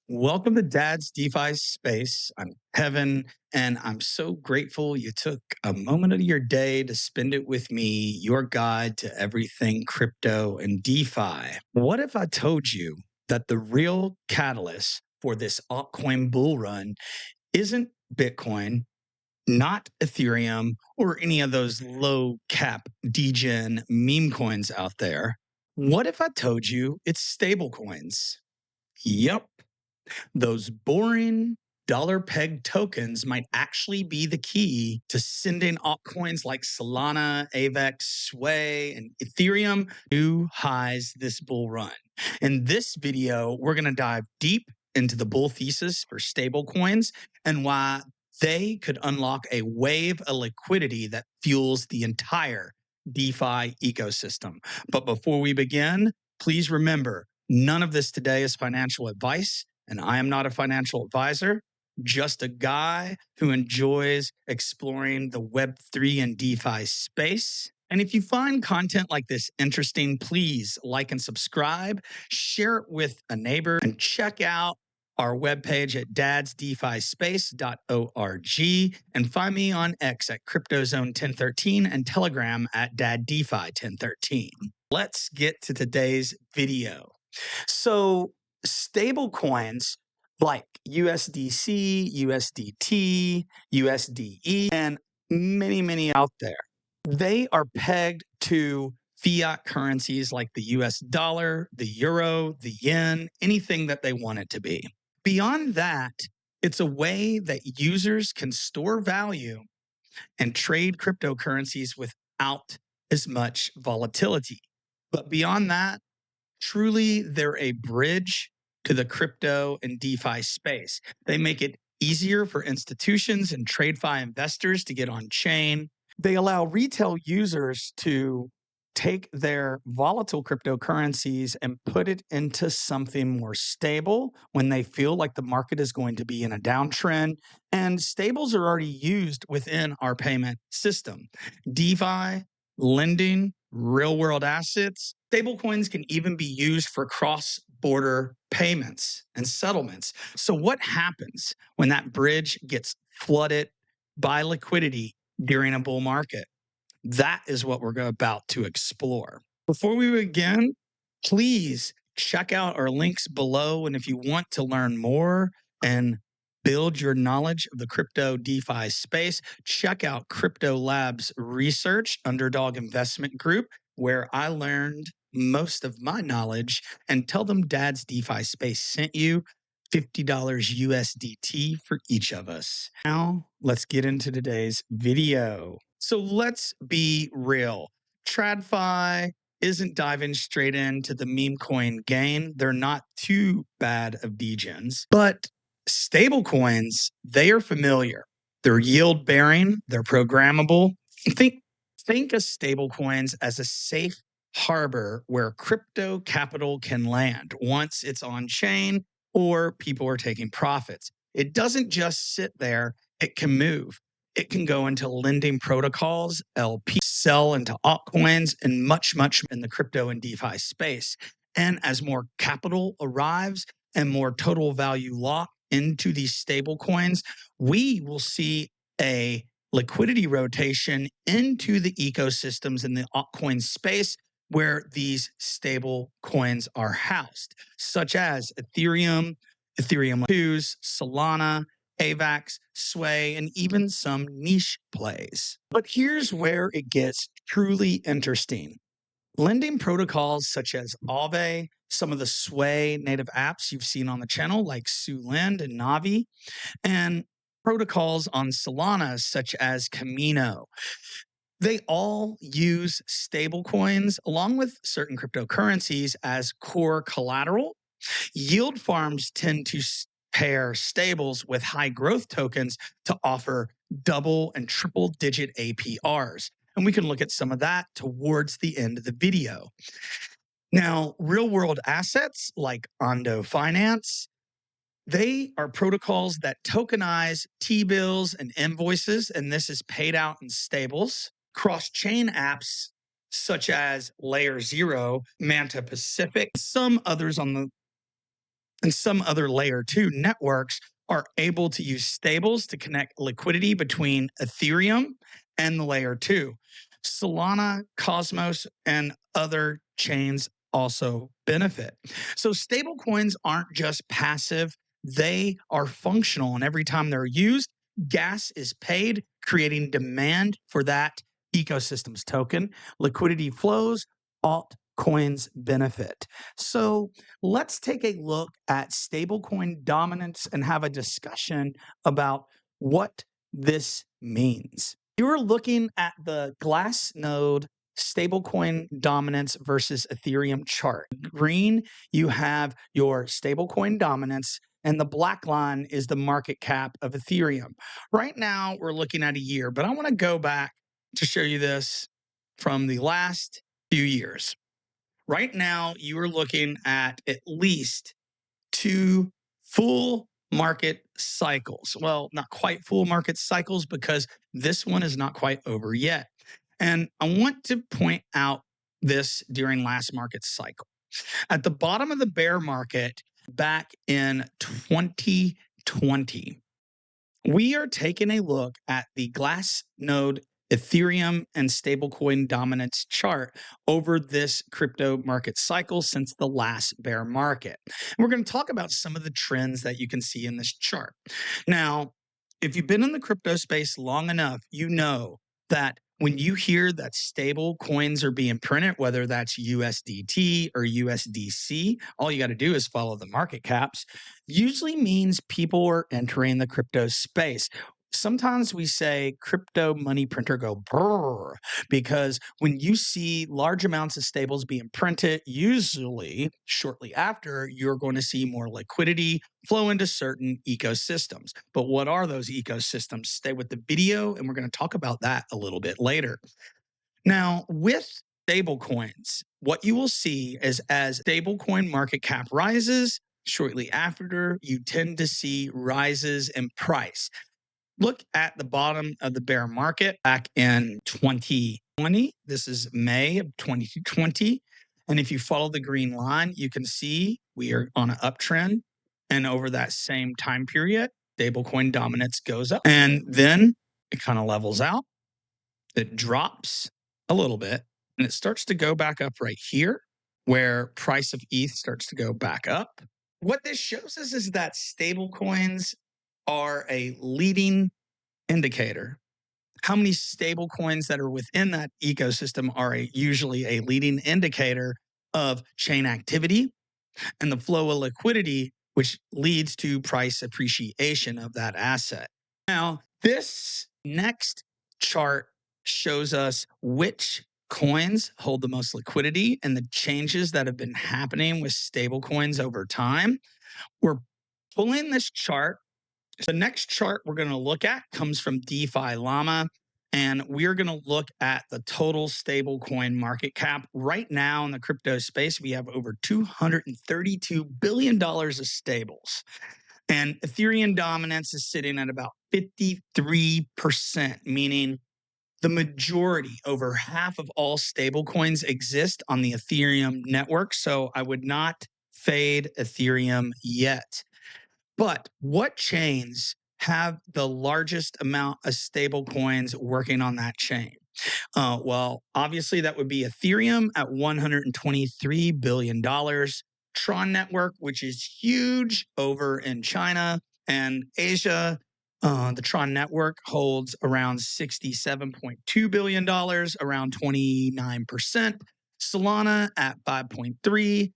Welcome to Dad's DeFi Space. I'm Kevin, and I'm so grateful you took a moment of your day to spend it with me, your guide to everything crypto and DeFi. What if I told you that the real catalyst for this altcoin bull run isn't Bitcoin, not Ethereum, or any of those low cap degen meme coins out there? What if I told you it's stablecoins? Yep. Those boring dollar peg tokens might actually be the key to sending altcoins like Solana, AVAX, Sway, and Ethereum new highs this bull run. In this video, we're going to dive deep into the bull thesis for stablecoins and why they could unlock a wave of liquidity that fuels the entire DeFi ecosystem. But before we begin, please remember none of this today is financial advice. And I am not a financial advisor, just a guy who enjoys exploring the Web3 and DeFi space. And if you find content like this interesting, please like and subscribe, share it with a neighbor, and check out our webpage at dadsdefispace.org and find me on X at CryptoZone1013 and Telegram at DadDeFi1013. Let's get to today's video. So stable coins like USDC, USDT, USDE, and many out there, they are pegged to fiat currencies like the US dollar, the euro, the yen, anything that they want it to be. Beyond that, it's a way that users can store value and trade cryptocurrencies without as much volatility. But beyond that, truly, they're a bridge to the crypto and DeFi space. They make it easier for institutions and TradFi investors to get on chain. They allow retail users to take their volatile cryptocurrencies and put it into something more stable when they feel like the market is going to be in a downtrend. And stables are already used within our payment system. DeFi, lending, real world assets. Stablecoins can even be used for cross-border payments and settlements. So what happens when that bridge gets flooded by liquidity during a bull market? That is what we're about to explore. Before we begin, please check out our links below. And if you want to learn more and build your knowledge of the crypto DeFi space, check out Crypto Labs Research Underdog Investment Group, where I learned most of my knowledge, and tell them Dad's DeFi Space sent you $50 USDT for each of us. Now, let's get into today's video. So let's be real. TradFi isn't diving straight into the meme coin gain. They're not too bad of degens, but stablecoins, they are familiar. They're yield bearing, they're programmable. Think of stablecoins as a safe harbor where crypto capital can land once it's on chain or people are taking profits. It doesn't just sit there, it can move. It can go into lending protocols, LP, sell into altcoins, and much in the crypto and DeFi space. And as more capital arrives and more total value locked into these stable coins, we will see a liquidity rotation into the ecosystems in the altcoin space where these stable coins are housed, such as Ethereum, Ethereum 2s, Solana, AVAX, Sway, and even some niche plays. But here's where it gets truly interesting. Lending protocols such as Aave, some of the Sway native apps you've seen on the channel like SuLend and Navi, and protocols on Solana such as Camino. They all use stablecoins along with certain cryptocurrencies as core collateral. Yield farms tend to pair stables with high growth tokens to offer double and triple digit APRs. And we can look at some of that towards the end of the video. Now, real world assets like Ondo Finance, they are protocols that tokenize T-bills and invoices, and this is paid out in stables. Cross-chain apps such as Layer 0, Manta Pacific, some others on the and some other layer 2 networks are able to use stables to connect liquidity between Ethereum and the layer 2. Solana, Cosmos, and other chains also benefit. So stablecoins aren't just passive, they are functional. And every time they're used, gas is paid, creating demand for that ecosystem's token. Liquidity flows, altcoins benefit. So let's take a look at stablecoin dominance and have a discussion about what this means. You're looking at the Glassnode stablecoin dominance versus Ethereum chart. Green, you have your stablecoin dominance, and the black line is the market cap of Ethereum. Right now, we're looking at a year, but I want to go back to show you this from the last few years. Right now, you are looking at least 2 full market cycles. Well, not quite full market cycles because this one is not quite over yet. And I want to point out this during last market cycle. At the bottom of the bear market back in 2020, we are taking a look at the Glassnode Ethereum and stablecoin dominance chart over this crypto market cycle since the last bear market. And we're going to talk about some of the trends that you can see in this chart. Now, if you've been in the crypto space long enough, you know that when you hear that stable coins are being printed, whether that's USDT or USDC, all you got to do is follow the market caps, usually means people are entering the crypto space. Sometimes we say crypto money printer go brrr, because when you see large amounts of stables being printed, usually shortly after, you're going to see more liquidity flow into certain ecosystems. But what are those ecosystems? Stay with the video, and we're going to talk about that a little bit later. Now, with stablecoins, what you will see is as stablecoin market cap rises, shortly after, you tend to see rises in price. Look at the bottom of the bear market back in 2020. This is May of 2020. And if you follow the green line, you can see we are on an uptrend. And over that same time period, stablecoin dominance goes up. And then it kind of levels out. It drops a little bit. And it starts to go back up right here, where price of ETH starts to go back up. What this shows us is that stablecoins are a leading indicator. How many stable coins that are within that ecosystem are usually a leading indicator of chain activity and the flow of liquidity, which leads to price appreciation of that asset. Now, this next chart shows us which coins hold the most liquidity and the changes that have been happening with stable coins over time. We're pulling this chart. The next chart we're going to look at comes from DeFiLlama, and we're going to look at the total stablecoin market cap. Right now in the crypto space, we have over $232 billion of stables. And Ethereum dominance is sitting at about 53%, meaning the majority, over half of all stablecoins exist on the Ethereum network. So I would not fade Ethereum yet. But what chains have the largest amount of stable coins working on that chain? Well, obviously that would be Ethereum at $123 billion. Tron Network, which is huge over in China and Asia. The Tron Network holds around $67.2 billion, around 29%. Solana at 5.3,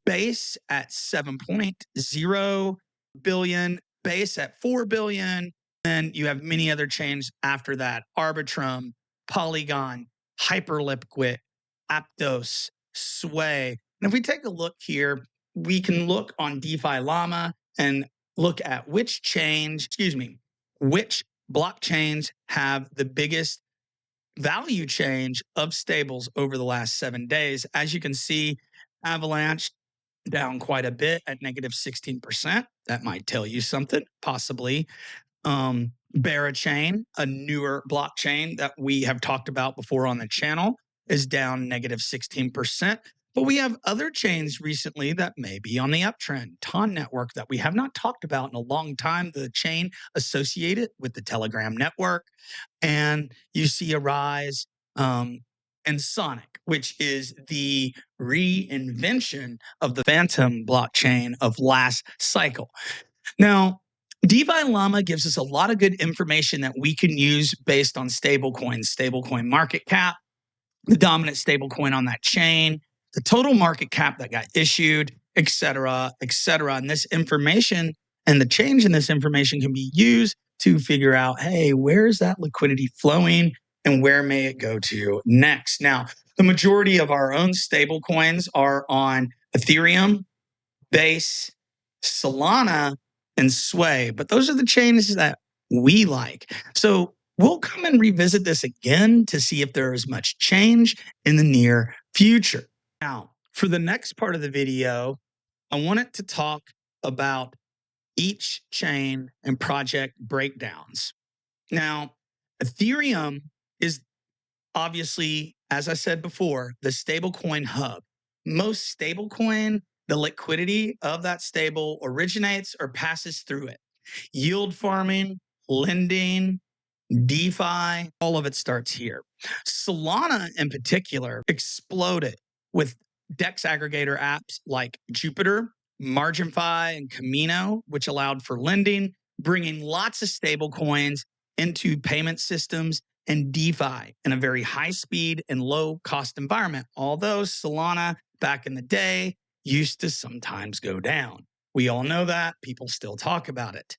Base at 7.0 billion, Base at 4 billion. Then you have many other chains after that: Arbitrum, Polygon, Hyperliquid, Aptos, Sway. And if we take a look here, we can look on DeFiLlama and look at which blockchains have the biggest value change of stables over the last 7 days. As you can see, Avalanche down quite a bit at negative 16%. That might tell you something, possibly. Barachain, a newer blockchain that we have talked about before on the channel, is down negative 16%. But we have other chains recently that may be on the uptrend. Ton Network, that we have not talked about in a long time, the chain associated with the Telegram network. And you see a rise in Sonic, which is the reinvention of the Phantom blockchain of last cycle. Now, DeFiLlama gives us a lot of good information that we can use based on stablecoins, stablecoin market cap, the dominant stablecoin on that chain, the total market cap that got issued, et cetera, et cetera. And this information and the change in this information can be used to figure out, hey, where is that liquidity flowing and where may it go to next? Now, the majority of our own stablecoins are on Ethereum, Base, Solana, and Sway, but those are the chains that we like. So we'll come and revisit this again to see if there is much change in the near future. Now, for the next part of the video, I wanted to talk about each chain and project breakdowns. Now, Ethereum is obviously, as I said before, the stablecoin hub. Most stablecoin, the liquidity of that stable originates or passes through it. Yield farming, lending, DeFi, all of it starts here. Solana in particular exploded with DEX aggregator apps like Jupiter, MarginFi, and Camino, which allowed for lending, bringing lots of stable coins into payment systems and DeFi in a very high speed and low cost environment. Although Solana back in the day used to sometimes go down. We all know that. People still talk about it.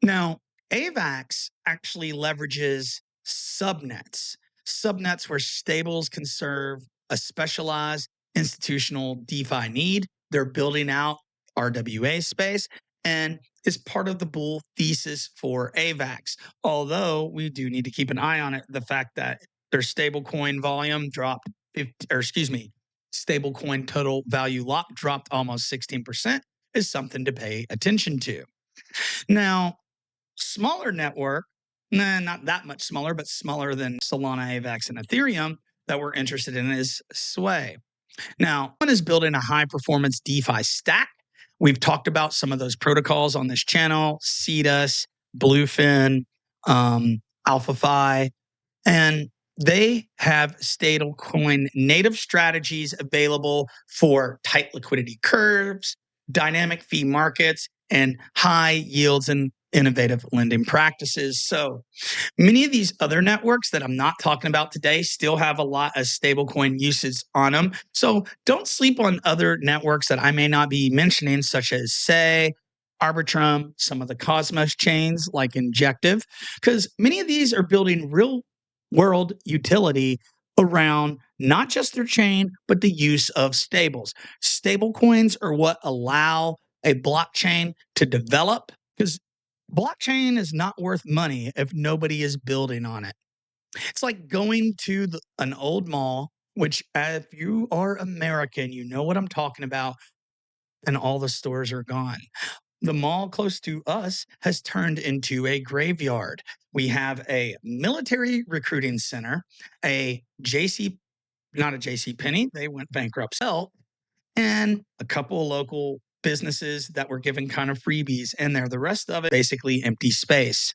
Now, AVAX actually leverages subnets. Subnets where stables can serve a specialized institutional DeFi need. They're building out RWA space and is part of the bull thesis for AVAX. Although we do need to keep an eye on it, the fact that their stablecoin volume dropped, stablecoin total value lock dropped almost 16% is something to pay attention to. Now, smaller network, not that much smaller, but smaller than Solana, AVAX, and Ethereum that we're interested in is Sway. Now, one is building a high performance DeFi stack. We've talked about some of those protocols on this channel, Cetus, Bluefin, AlphaFi, and they have stablecoin native strategies available for tight liquidity curves, dynamic fee markets, and high yields and innovative lending practices. So many of these other networks that I'm not talking about today still have a lot of stablecoin uses on them. So don't sleep on other networks that I may not be mentioning, such as Say, Arbitrum, some of the Cosmos chains like Injective, because many of these are building real world utility around not just their chain, but the use of stables. Stablecoins are what allow a blockchain to develop, because blockchain is not worth money if nobody is building on it. It's like going to an old mall, which if you are American, you know what I'm talking about, and all the stores are gone. The mall close to us has turned into a graveyard. We have a military recruiting center, not a JC Penney, they went bankrupt, and a couple of local businesses that were given kind of freebies in there. The rest of it, basically empty space.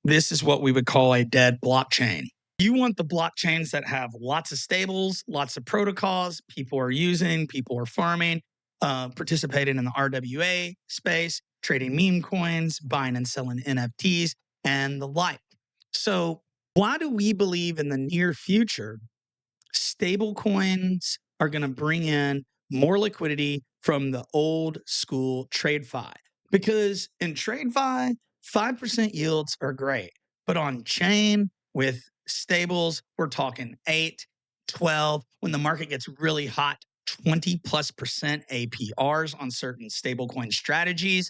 This is what we would call a dead blockchain. You want the blockchains that have lots of stables, lots of protocols, people are using, people are farming, participating in the RWA space, trading meme coins, buying and selling NFTs, and the like. So why do we believe in the near future stable coins are going to bring in more liquidity from the old school TradFi? Because in TradFi, 5% yields are great, but on chain with stables, we're talking 8, 12. When the market gets really hot, 20+% APRs on certain stablecoin strategies.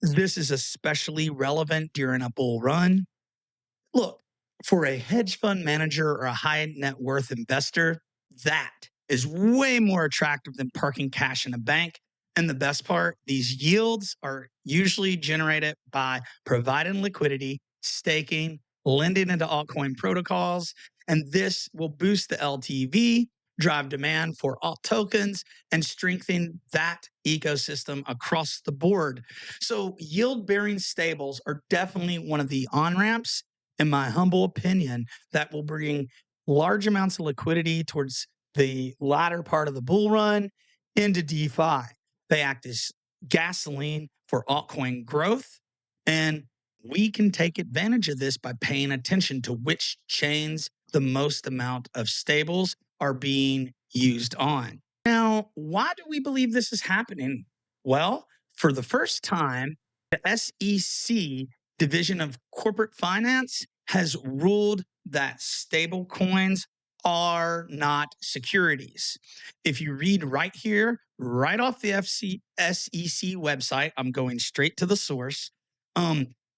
This is especially relevant during a bull run. Look, for a hedge fund manager or a high net worth investor, that is way more attractive than parking cash in a bank. And the best part, these yields are usually generated by providing liquidity, staking, lending into altcoin protocols. And this will boost the LTV, drive demand for alt tokens, and strengthen that ecosystem across the board. So yield-bearing stables are definitely one of the on-ramps, in my humble opinion, that will bring large amounts of liquidity towards the latter part of the bull run into DeFi. They act as gasoline for altcoin growth, and we can take advantage of this by paying attention to which chains the most amount of stables are being used on. Now, why do we believe this is happening? Well, for the first time, the SEC Division of Corporate Finance has ruled that stablecoins are not securities. If you read right here, right off the SEC website, I'm going straight to the source.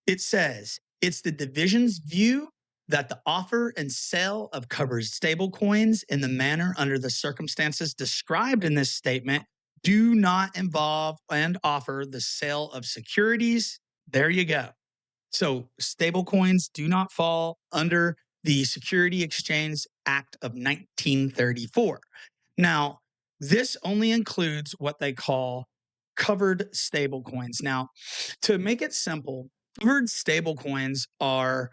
It says it's the division's view that the offer and sale of covered stablecoins in the manner under the circumstances described in this statement do not involve and offer the sale of securities. There you go. So stablecoins do not fall under the Security Exchange Act of 1934. Now, this only includes what they call covered stablecoins. Now, to make it simple, covered stablecoins are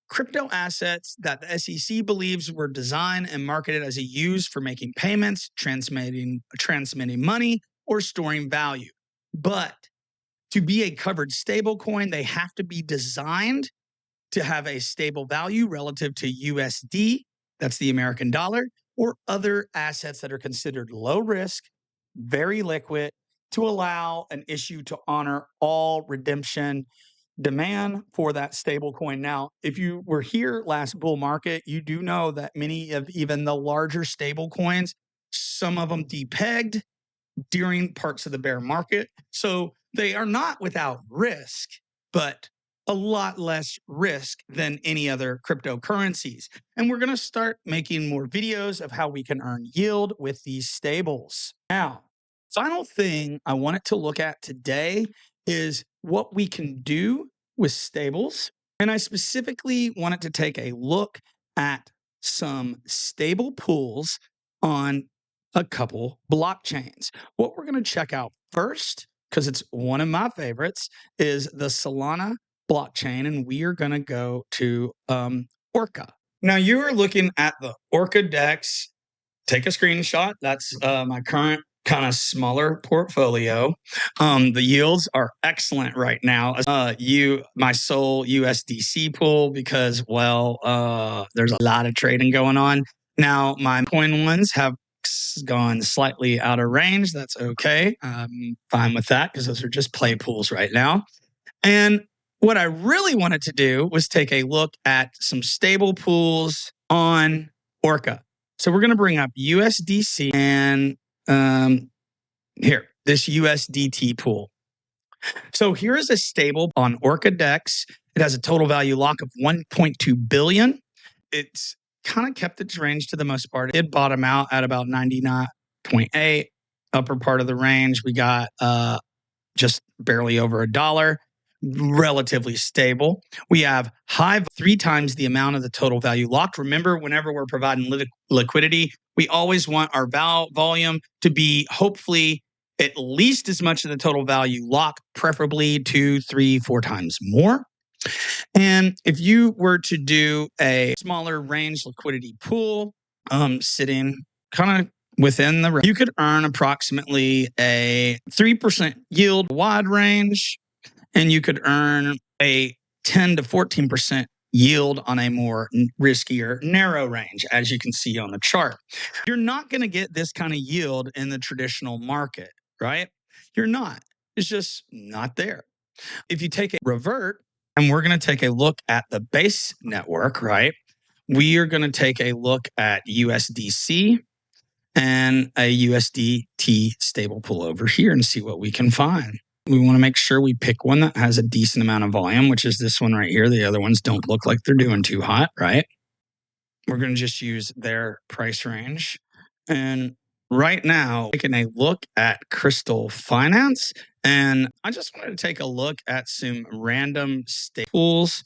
crypto assets that the SEC believes were designed and marketed as a use for making payments, transmitting money, or storing value. But to be a covered stablecoin, they have to be designed to have a stable value relative to USD, that's the American dollar, or other assets that are considered low risk, very liquid, to allow an issue to honor all redemption demand for that stable coin. Now, if you were here last bull market, you do know that many of even the larger stable coins, some of them depegged during parts of the bear market. So they are not without risk, but a lot less risk than any other cryptocurrencies. And we're going to start making more videos of how we can earn yield with these stables. Now, final thing I wanted to look at today is what we can do with stables. And I specifically wanted to take a look at some stable pools on a couple blockchains. What we're going to check out first, because it's one of my favorites, is the Solana blockchain, and we are going to go to Orca. Now, you are looking at the Orca DEX. Take a screenshot. That's my current kind of smaller portfolio. The yields are excellent right now. My sole USDC pool, because, there's a lot of trading going on. Now, my coin ones have gone slightly out of range. That's okay. I'm fine with that because those are just play pools right now. And what I really wanted to do was take a look at some stable pools on Orca. So we're going to bring up USDC and this USDT pool. So here is a stable on Orca DEX. It has a total value lock of 1.2 billion. It's kind of kept its range to the most part. It bottomed out at about 99.8. Upper part of the range, we got just barely over $1. Relatively stable. We have high 3 times the amount of the total value locked. Remember, whenever we're providing liquidity, we always want our volume to be hopefully at least as much of the total value locked, preferably 2, 3, 4 times more. And if you were to do a smaller range liquidity pool, sitting kind of within the range, you could earn approximately a 3% yield wide range, and you could earn a 10 to 14% yield on a more riskier narrow range, as you can see on the chart. You're not going to get this kind of yield in the traditional market, right? You're not. It's just not there. If you take a revert, and we're going to take a look at the base network, right? We are going to take a look at USDC and a USDT stable pool over here and see what we can find. We want to make sure we pick one that has a decent amount of volume, which is this one right here. The other ones don't look like they're doing too hot, right? We're going to just use their price range. And right now, taking a look at Crystal Finance, and I just wanted to take a look at some random stable pools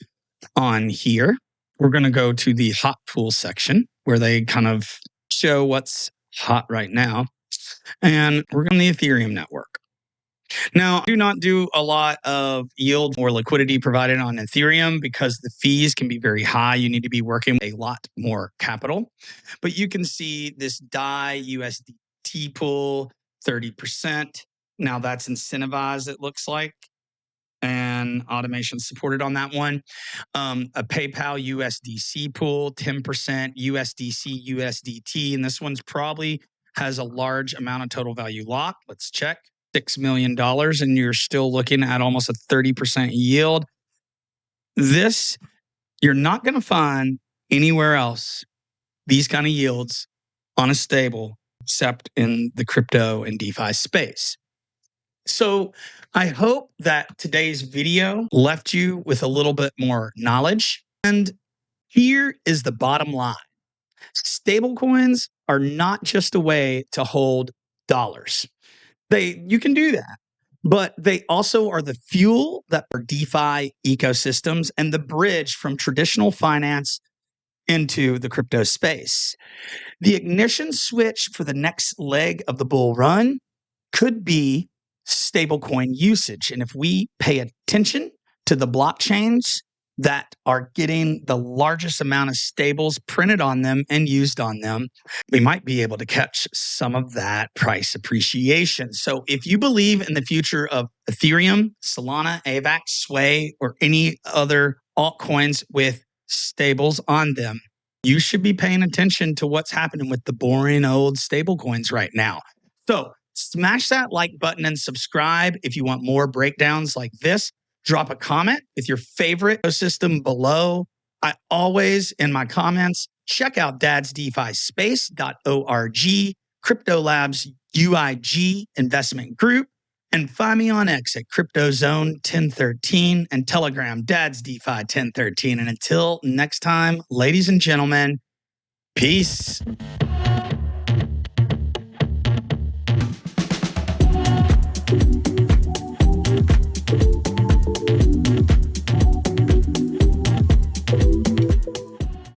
on here. We're going to go to the hot pool section where they kind of show what's hot right now. And we're on the Ethereum network. Now, I do not do a lot of yield or liquidity provided on Ethereum because the fees can be very high. You need to be working with a lot more capital. But you can see this DAI USDT pool, 30%. Now that's incentivized, it looks like, and automation supported on that one. A PayPal USDC pool, 10%, USDC, USDT. And this one's probably has a large amount of total value locked. Let's check. $6 million, and you're still looking at almost a 30% yield. This, you're not going to find anywhere else these kind of yields on a stable except in the crypto and DeFi space. So I hope that today's video left you with a little bit more knowledge. And here is the bottom line. Stablecoins are not just a way to hold dollars. You can do that, but they also are the fuel that are DeFi ecosystems and the bridge from traditional finance into the crypto space. The ignition switch for the next leg of the bull run could be stablecoin usage. And if we pay attention to the blockchains that are getting the largest amount of stables printed on them and used on them, we might be able to catch some of that price appreciation. So if you believe in the future of Ethereum, Solana, AVAX, Sway, or any other altcoins with stables on them, you should be paying attention to what's happening with the boring old stablecoins right now. So smash that like button and subscribe if you want more breakdowns like this. Drop a comment with your favorite ecosystem below. I always, in my comments, check out dadsdefispace.org, Crypto Labs UIG Investment Group, and find me on X at CryptoZone1013 and Telegram DadsDeFi1013. And until next time, ladies and gentlemen, peace.